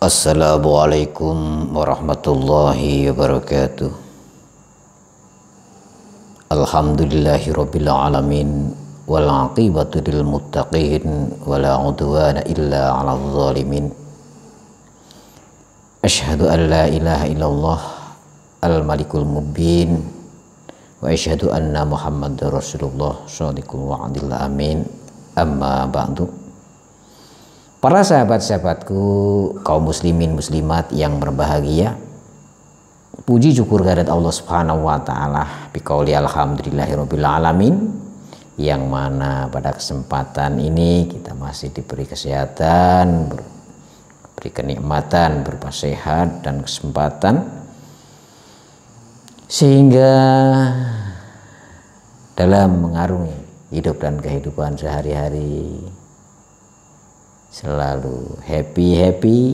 Assalamualaikum warahmatullahi wabarakatuh. Alhamdulillahirabbil alamin wal aqibatu lil muttaqin wala udwana illa 'alal zalimin. Asyhadu an la ilaha illallah al malikul mubin wa asyhadu anna muhammadar rasulullah shadiqul wa'dil amin. Amma ba'du. Para sahabat-sahabatku, kaum muslimin muslimat yang berbahagia, puji syukur kehadirat Allah Subhanahu wa taala biqauli alhamdulillahirabbil alamin, yang mana pada kesempatan ini kita masih diberi kesehatan, beri kenikmatan berupa sehat dan kesempatan, sehingga dalam mengarungi hidup dan kehidupan sehari-hari selalu happy,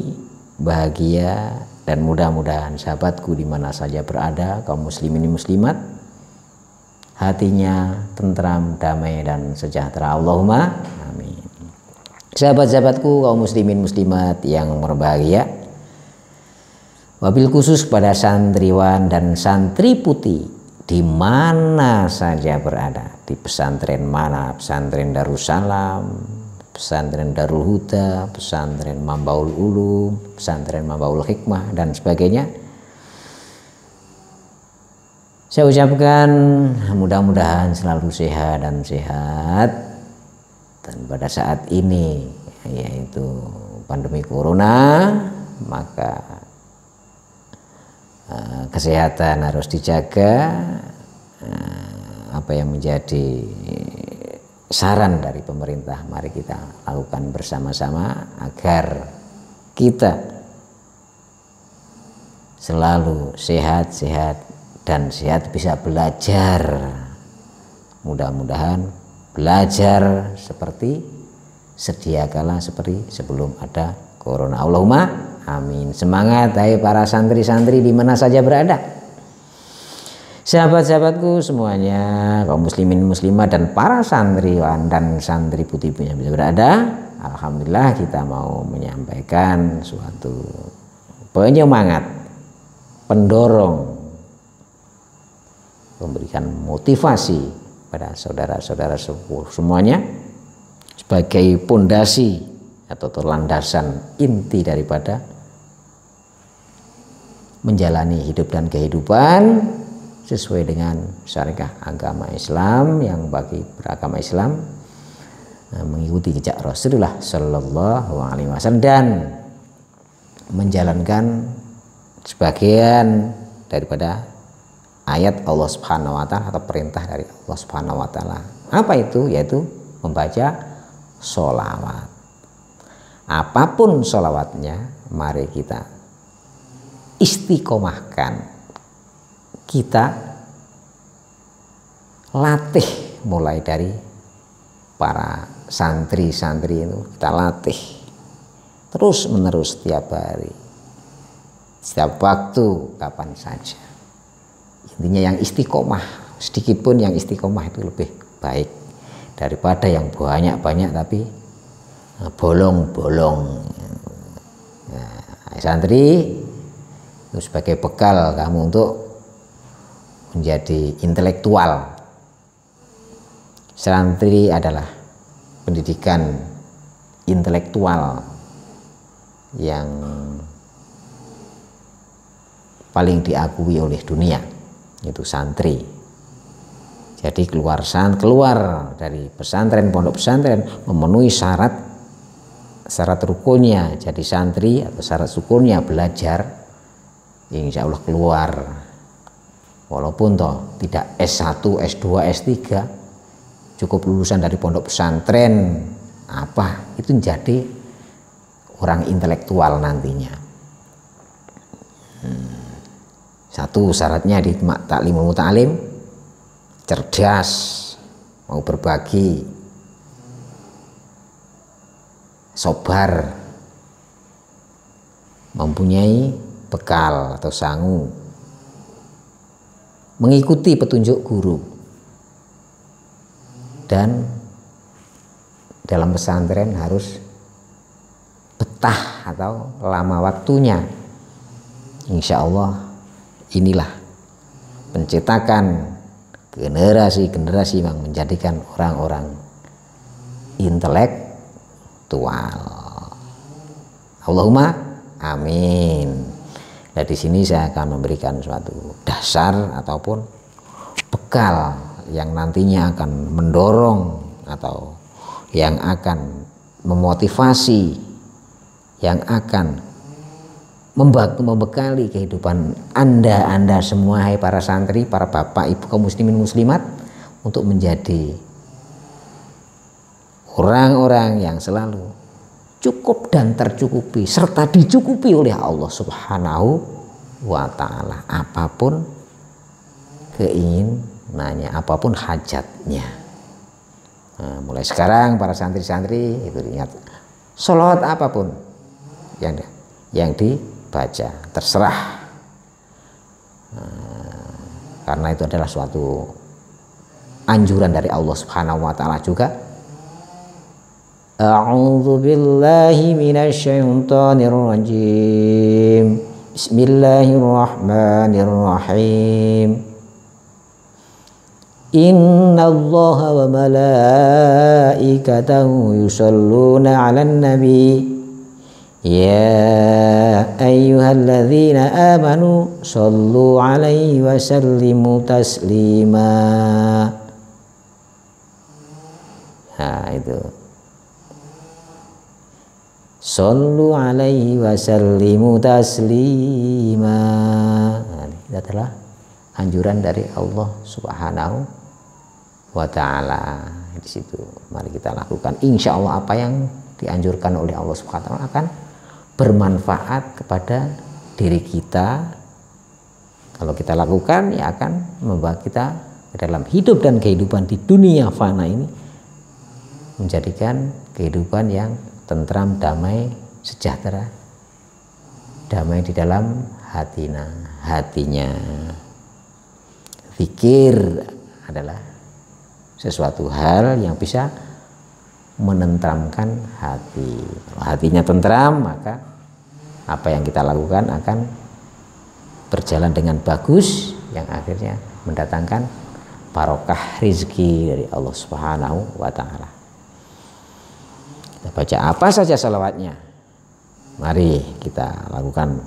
bahagia, dan mudah-mudahan sahabatku di mana saja berada, kaum muslimin muslimat, hatinya tentram, damai, dan sejahtera. Allahumma amin. Sahabat-sahabatku, kaum muslimin muslimat yang berbahagia, wabil khusus kepada santriwan dan santri putih di mana saja berada, di pesantren mana, pesantren Darussalam, pesantren Darul Huda, pesantren Mambaul Ulum, pesantren Mambaul Hikmah, dan sebagainya. Saya ucapkan mudah-mudahan selalu sehat dan sehat. Dan pada saat ini, yaitu pandemi corona, maka kesehatan harus dijaga. Apa yang menjadi saran dari pemerintah, mari kita lakukan bersama-sama agar kita selalu sehat-sehat dan sehat bisa belajar. Mudah-mudahan belajar seperti sedia kala, seperti sebelum ada corona. Allahumma amin. Semangat hai para santri-santri di mana saja berada. Sahabat-sahabatku semuanya, kaum muslimin muslimat dan para santriwan dan santri putih yang bisa berada, alhamdulillah kita mau menyampaikan suatu penyemangat, pendorong, memberikan motivasi pada saudara-saudara semuanya sebagai pondasi atau landasan inti daripada menjalani hidup dan kehidupan sesuai dengan syariat agama Islam, yang bagi beragama Islam mengikuti jejak Rasulullah Shallallahu Alaihi Wasallam dan menjalankan sebagian daripada ayat Allah Subhanahu Wa Taala atau perintah dari Allah Subhanahu Wa Taala. Apa itu? Yaitu membaca sholawat. Apapun sholawatnya, mari kita istiqomahkan. Kita latih mulai dari para santri-santri itu, kita latih terus menerus setiap hari, setiap waktu, kapan saja. Intinya yang istiqomah, sedikit pun yang istiqomah itu lebih baik daripada yang banyak-banyak tapi bolong-bolong. Nah, santri itu sebagai bekal kamu untuk menjadi intelektual. Santri adalah pendidikan intelektual yang paling diakui oleh dunia, yaitu santri. Jadi keluar dari pesantren, pondok pesantren, memenuhi syarat rukunnya jadi santri atau syarat rukunnya belajar, insya Allah keluar. Walaupun toh tidak S1, S2, S3, cukup lulusan dari pondok pesantren, itu jadi orang intelektual nantinya. Satu syaratnya di taklimul muta'alim, cerdas, mau berbagi, sabar, mempunyai bekal atau sangu, mengikuti petunjuk guru, dan dalam pesantren harus betah atau lama waktunya. Insya Allah inilah pencetakan generasi-generasi yang menjadikan orang-orang intelektual. Allahumma amin. Nah, di sini saya akan memberikan suatu dasar ataupun bekal yang nantinya akan mendorong atau yang akan memotivasi, yang akan membekali kehidupan Anda semua, hai para santri, para bapak, ibu, kaum muslimin muslimat, untuk menjadi orang-orang yang selalu cukup dan tercukupi serta dicukupi oleh Allah Subhanahu wa ta'ala, apapun keinginannya, apapun hajatnya. Nah, mulai sekarang para santri-santri itu ingat, sholawat apapun yang dibaca terserah, karena itu adalah suatu anjuran dari Allah Subhanahu wa ta'ala juga. A'udzu billahi minasy syaithanir rajim. Bismillahirrahmanirrahim. Innallaha wa malaikatahu yusholluna 'alan nabi. Ya ayyuhalladzina amanu shollu 'alaihi wa sallimu taslima. Nah, itu. Shollu 'alaihi wa sallimu taslima. Nah, ini adalah anjuran dari Allah Subhanahu wa ta'ala. Di situ mari kita lakukan. Insya Allah apa yang dianjurkan oleh Allah Subhanahu wa ta'ala akan bermanfaat kepada diri kita. Kalau kita lakukan, ya akan membawa kita ke dalam hidup dan kehidupan di dunia fana ini, menjadikan kehidupan yang tentram, damai, sejahtera, damai di dalam hatinya. Zikir adalah sesuatu hal yang bisa menentramkan hati. Kalau hatinya tentram, maka apa yang kita lakukan akan berjalan dengan bagus, yang akhirnya mendatangkan barokah rizki dari Allah Subhanahu wa ta'ala. Kita baca apa saja salawatnya, mari kita lakukan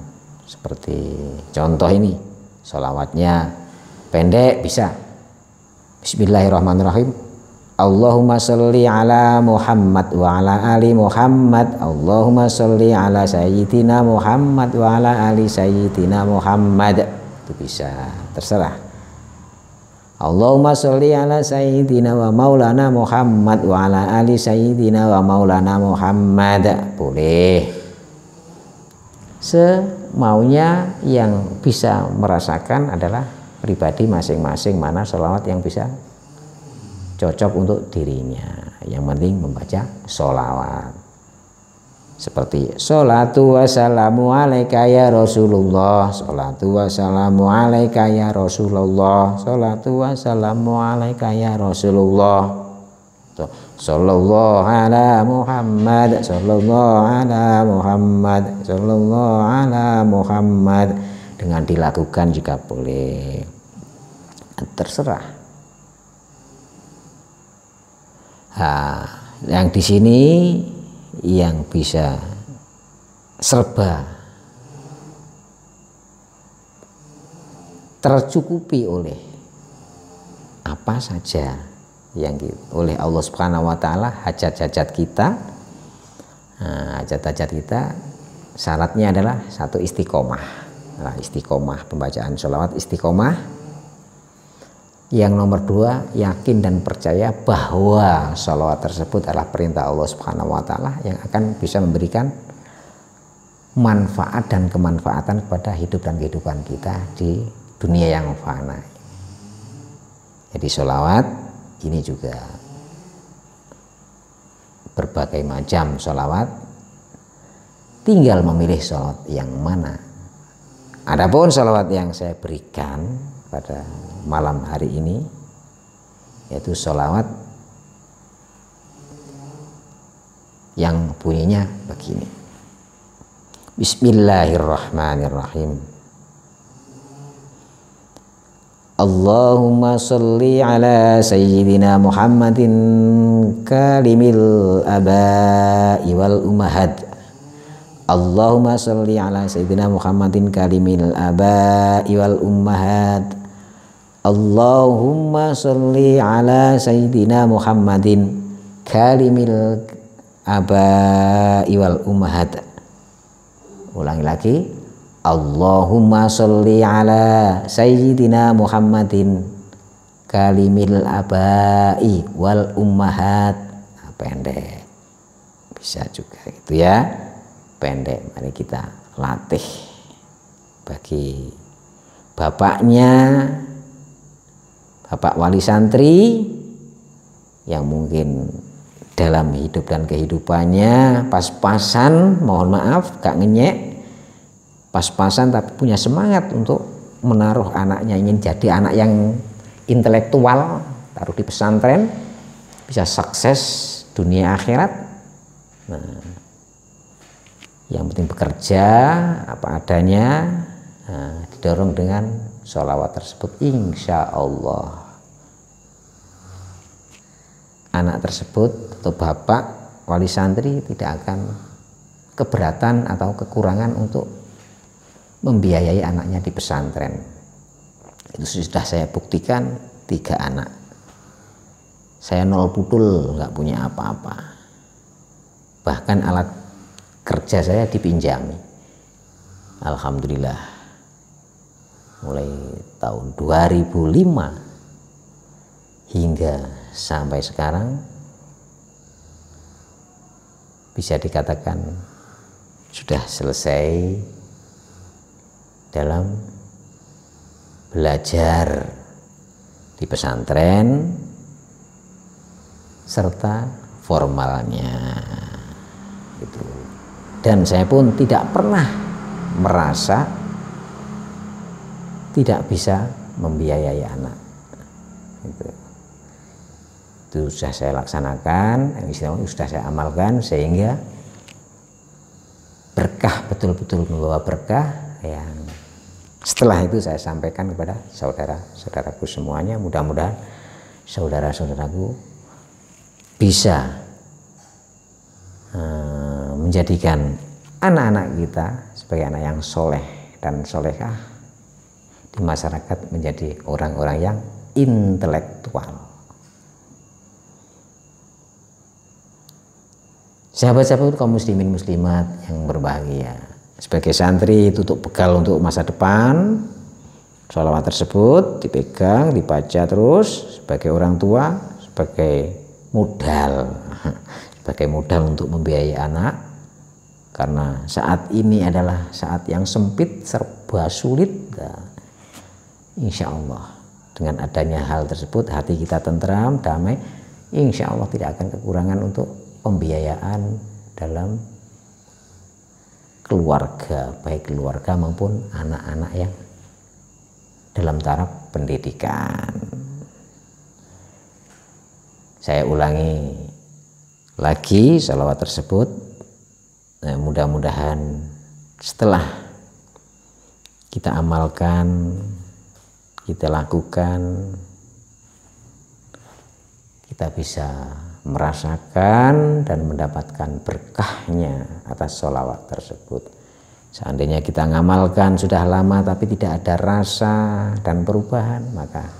seperti contoh ini. Salawatnya pendek bisa. Bismillahirrahmanirrahim. Allahumma sholli ala Muhammad wa ala ali Muhammad. Allahumma sholli ala sayyidina Muhammad wa ala ali sayyidina Muhammad. Itu bisa, terserah. Allahumma sholli ala sayyidina wa maulana Muhammad wa ala ali sayyidina wa maulana Muhammad. Boleh. Semaunya, yang bisa merasakan adalah pribadi masing-masing mana sholawat yang bisa cocok untuk dirinya. Yang penting membaca sholawat. Seperti sholatu wassalamu alaika ya Rasulullah, sholatu wassalamu alaika ya Rasulullah, sholatu wassalamu alaika ya Rasulullah, sallallahu ala Muhammad, sallallahu ala Muhammad, sallallahu ala Muhammad. Dengan dilakukan juga boleh, terserah. Nah, yang di sini yang bisa serba tercukupi oleh apa saja yang oleh Allah Subhanahu wa ta'ala, hajat-hajat kita. Nah, hajat-hajat kita syaratnya adalah satu, istiqomah. Nah, istiqomah, pembacaan sholawat istiqomah. Yang nomor dua, yakin dan percaya bahwa sholawat tersebut adalah perintah Allah Subhanahu wa ta'ala yang akan bisa memberikan manfaat dan kemanfaatan kepada hidup dan kehidupan kita di dunia yang fana. Jadi sholawat ini juga berbagai macam sholawat, tinggal memilih sholawat yang mana. Adapun sholawat yang saya berikan pada malam hari ini yaitu sholawat yang bunyinya begini. Bismillahirrahmanirrahim. Allahumma sholli ala sayyidina Muhammadin kalimil abai wal ummahat. Allahumma sholli ala sayyidina Muhammadin kalimil abai wal ummahat. Allahumma sholli ala sayyidina Muhammadin kalimil abai wal ummahat. Ulangi lagi. Allahumma sholli ala sayyidina Muhammadin kalimil abai wal ummahat. Nah, pendek bisa juga gitu ya, pendek. Mari kita latih. Bagi bapaknya, bapak wali santri yang mungkin dalam hidup dan kehidupannya pas-pasan, mohon maaf gak ngenyek, pas-pasan tapi punya semangat untuk menaruh anaknya, ingin jadi anak yang intelektual, taruh di pesantren, bisa sukses dunia akhirat. Nah, yang penting bekerja apa adanya, didorong dengan sholawat tersebut. Insya Allah anak tersebut atau bapak wali santri tidak akan keberatan atau kekurangan untuk membiayai anaknya di pesantren. Itu sudah saya buktikan, 3 anak. Saya nol putul, nggak punya apa-apa. Bahkan alat kerja saya dipinjami. Alhamdulillah. Mulai tahun 2005 hingga sampai sekarang bisa dikatakan sudah selesai dalam belajar di pesantren serta formalnya itu. Dan saya pun tidak pernah merasa tidak bisa membiayai anak gitu. Itu sudah saya laksanakan, istilahnya sudah saya amalkan, sehingga berkah, betul-betul membawa berkah yang setelah itu saya sampaikan kepada saudara-saudaraku semuanya. Mudah-mudahan saudara-saudaraku bisa menjadikan anak-anak kita sebagai anak yang soleh dan solehah di masyarakat, menjadi orang-orang yang intelektual. Sahabat-sahabat kaum muslimin muslimat yang berbahagia, sebagai santri itu untuk bekal untuk masa depan, sholawat tersebut dipegang, dibaca terus sebagai orang tua, sebagai modal untuk membiayai anak. Karena saat ini adalah saat yang sempit, serba sulit. Insya Allah dengan adanya hal tersebut hati kita tentram, damai. Insya Allah tidak akan kekurangan untuk pembiayaan dalam keluarga, baik keluarga maupun anak-anak yang dalam taraf pendidikan. Saya ulangi lagi sholawat tersebut. Nah, mudah-mudahan setelah kita amalkan, kita lakukan, kita bisa merasakan dan mendapatkan berkahnya atas sholawat tersebut. Seandainya kita ngamalkan sudah lama tapi tidak ada rasa dan perubahan, maka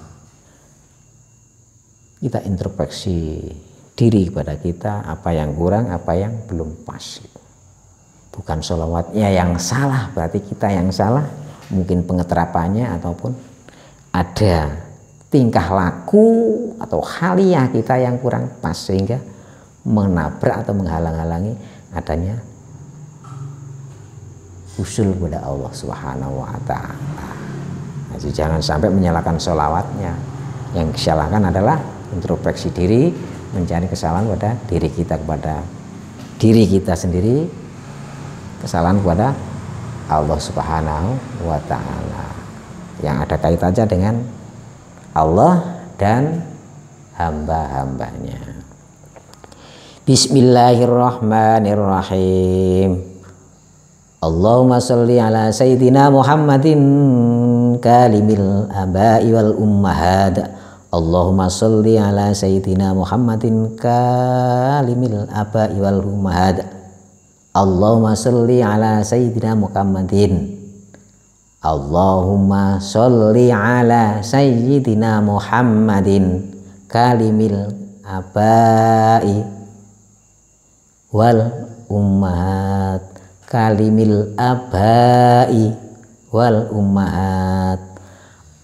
kita introspeksi diri kepada kita, apa yang kurang, apa yang belum pas. Bukan sholawatnya yang salah, berarti kita yang salah, mungkin pengeterapannya ataupun ada tingkah laku atau haliah kita yang kurang pas sehingga menabrak atau menghalang-halangi adanya usul kepada Allah Subhanahu wa Ta'ala. Jadi jangan sampai menyalahkan sholawatnya. Yang disalahkan adalah introspeksi diri, mencari kesalahan pada diri kita sendiri, kesalahan kepada Allah Subhanahu wa Ta'ala yang ada kaitannya dengan Allah dan hamba-hambanya. Bismillahirrahmanirrahim. Allahumma sholli ala sayyidina Muhammadin kalimil abai wal ummahat. Allahumma sholli ala sayyidina Muhammadin kalimil abai wal ummahat. Allahumma sholli ala sayyidina Muhammadin. Allahumma sholli ala sayyidina Muhammadin kalimil abai wal ummahat. Kalimil abai wal ummahat.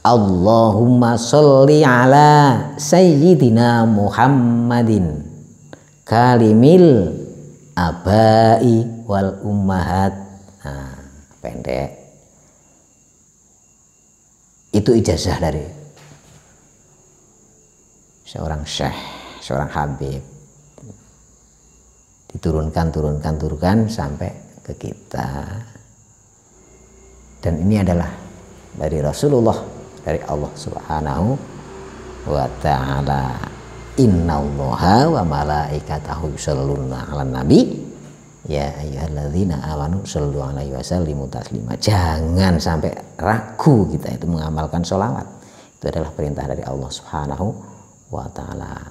Allahumma sholli ala sayyidina Muhammadin kalimil abai wal ummahat. Nah, pendek. Itu ijazah dari seorang syekh, seorang habib. Diturunkan sampai ke kita, dan ini adalah dari Rasulullah, dari Allah Subhanahu wa ta'ala. Innallaha wa malaikatahu yusholluna 'alan nabi ya ayyuhalladzina amanu shollu 'alaihi wa sallimu taslima. Jangan sampai ragu kita itu mengamalkan sholawat. Itu adalah perintah dari Allah Subhanahu wa ta'ala.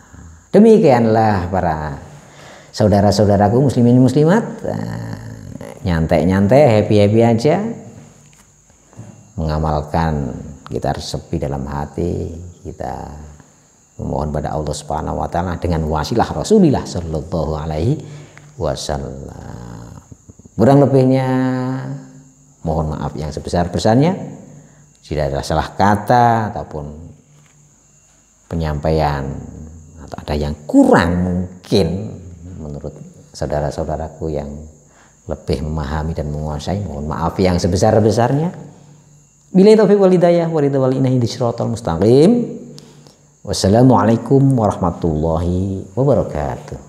Demikianlah para saudara-saudaraku muslimin muslimat, nyantai-nyantai, happy-happy aja, mengamalkan, kita resepi dalam hati, kita memohon pada Allah Subhanahu wa ta'ala dengan wasilah Rasulullah sallallahu alaihi wasallam. Kurang lebihnya mohon maaf yang sebesar-besarnya jika ada salah kata ataupun penyampaian atau ada yang kurang mungkin menurut saudara-saudaraku yang lebih memahami dan menguasai, mohon maaf yang sebesar-besarnya. Billahi taufiq wal hidayah wa ridha wal inahi shiratal mustaqim. Wassalamualaikum warahmatullahi wabarakatuh.